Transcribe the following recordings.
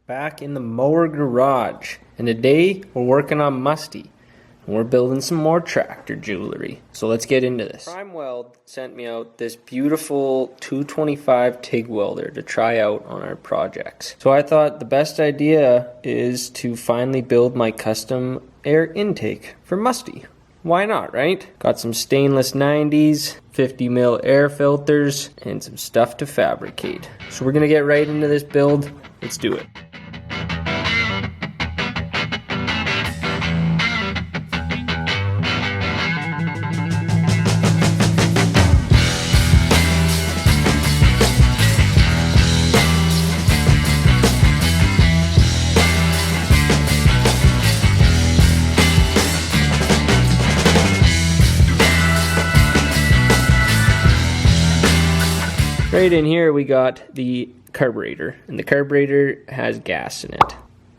Back in the mower garage, and today we're working on Musty, and we're building some more tractor jewelry. So let's get into this. Prime Weld sent me out this beautiful 225 TIG welder to try out on our projects. So I thought the best idea is to finally build my custom air intake for Musty. Why not, right? Got some stainless 90s, 50 mil air filters, and some stuff to fabricate. So we're gonna get right into this build. Let's do it. Right in here we got the carburetor, and the carburetor has gas in it,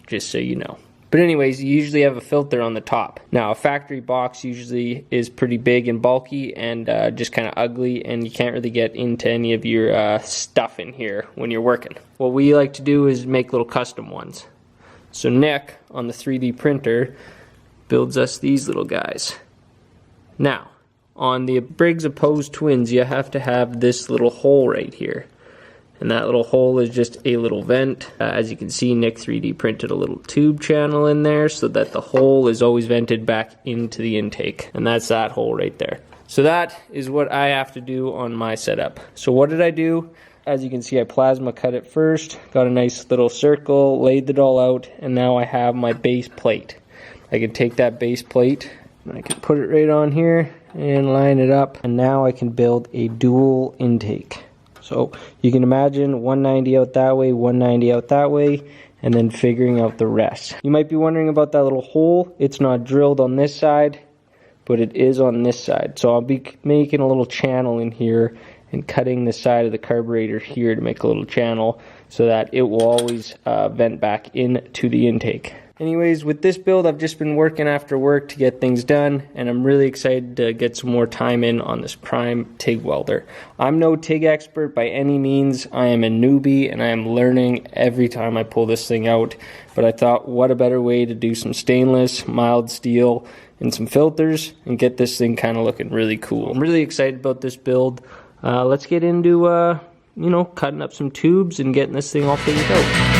just so you know. But anyways, you usually have a filter on the top. Now a factory box usually is pretty big and bulky and just kind of ugly, and you can't really get into any of your stuff in here when you're working. What we like to do is make little custom ones. So Nick on the 3D printer builds us these little guys. Now on the Briggs Opposed Twins, you have to have this little hole right here. And that little hole is just a little vent. As you can see, Nick 3D printed a little tube channel in there so that the hole is always vented back into the intake. And that's that hole right there. So that is what I have to do on my setup. So what did I do? As you can see, I plasma cut it first, got a nice little circle, laid it all out, and now I have my base plate. I can take that base plate and I can put it right on here and line it up, and now I can build a dual intake. So you can imagine 190 out that way, 190 out that way, and then figuring out the rest. You might be wondering about that little hole. It's not drilled on this side, but it is on this side. So I'll be making a little channel in here and cutting the side of the carburetor here to make a little channel so that it will always vent back into the intake. Anyways, with this build, I've just been working after work to get things done, and I'm really excited to get some more time in on this Prime TIG welder. I'm no TIG expert by any means. I am a newbie, and I am learning every time I pull this thing out. But I thought, what a better way to do some stainless, mild steel, and some filters, and get this thing kind of looking really cool. I'm really excited about this build. Let's get into, cutting up some tubes and getting this thing all figured out.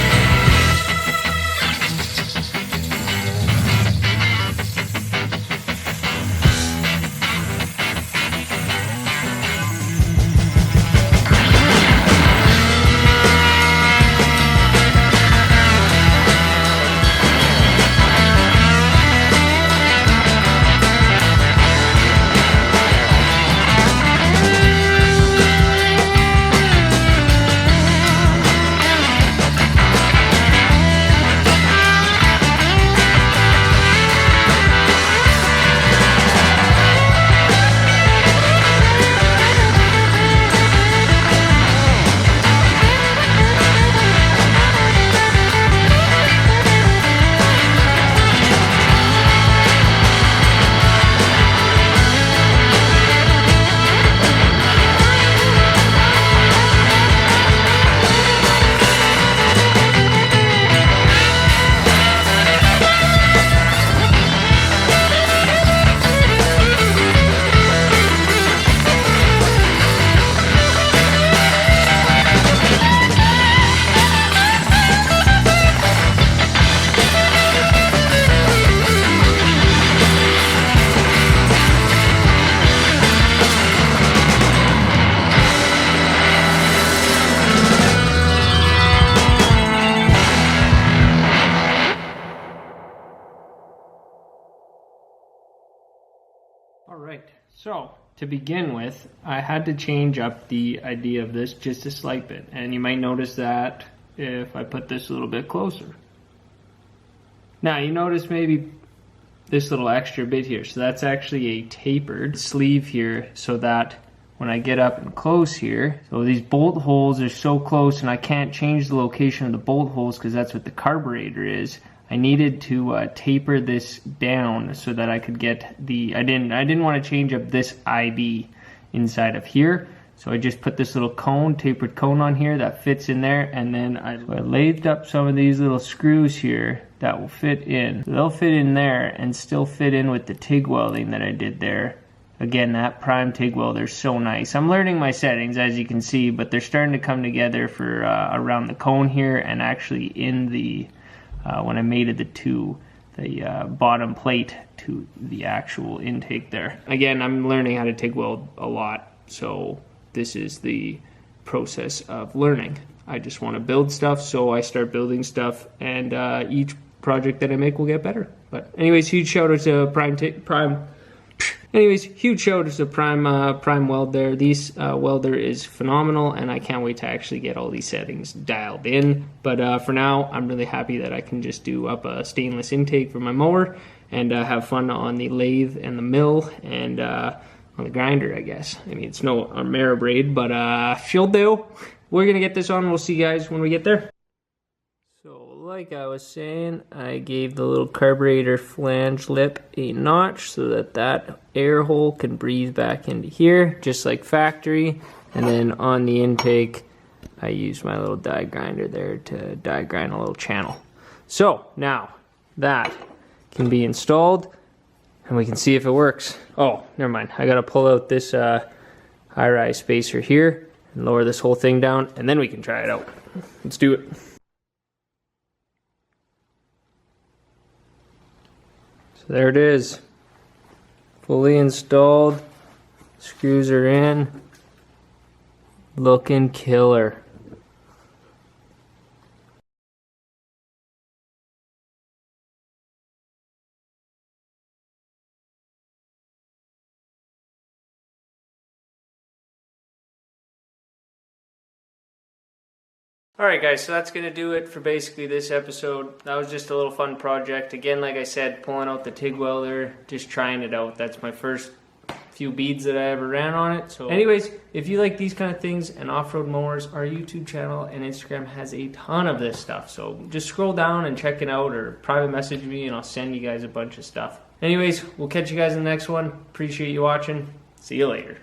Alright, so to begin with, I had to change up the idea of this just a slight bit, and you might notice that if I put this a little bit closer. Now you notice maybe this little extra bit here, so that's actually a tapered sleeve here so that when I get up and close here, so these bolt holes are so close and I can't change the location of the bolt holes because that's what the carburetor is. I needed to taper this down so that I could get the, I didn't want to change up this IB inside of here. So I just put this little cone, tapered cone on here that fits in there, and then I lathed up some of these little screws here that will fit in. So they'll fit in there and still fit in with the TIG welding that I did there. Again, that prime TIG welder is so nice. I'm learning my settings, as you can see, but they're starting to come together for around the cone here, and actually in the when I mated the bottom plate to the actual intake there. Again, I'm learning how to TIG weld a lot, so this is the process of learning. I just want to build stuff, so I start building stuff, and each project that I make will get better. But anyways, huge shout out to Prime Weld there. This welder is phenomenal, and I can't wait to actually get all these settings dialed in. But for now, I'm really happy that I can just do up a stainless intake for my mower and have fun on the lathe and the mill and on the grinder, I guess. I mean, it's no Mara braid, but she'll do. We're gonna get this on. We'll see you guys when we get there. So like I was saying, I gave the little carburetor flange lip a notch so that that air hole can breathe back into here, just like factory. And then on the intake, I used my little die grinder there to die grind a little channel. So now that can be installed, and we can see if it works. Oh, never mind. I gotta pull out this high-rise spacer here and lower this whole thing down, and then we can try it out. Let's do it. So there it is. Fully installed. Screws are in. Looking killer. Alright guys, so that's going to do it for basically this episode. That was just a little fun project. Again, like I said, pulling out the TIG welder, just trying it out. That's my first few beads that I ever ran on it. So anyways, if you like these kind of things and off-road mowers, our YouTube channel and Instagram has a ton of this stuff. So just scroll down and check it out, or private message me and I'll send you guys a bunch of stuff. Anyways, we'll catch you guys in the next one. Appreciate you watching. See you later.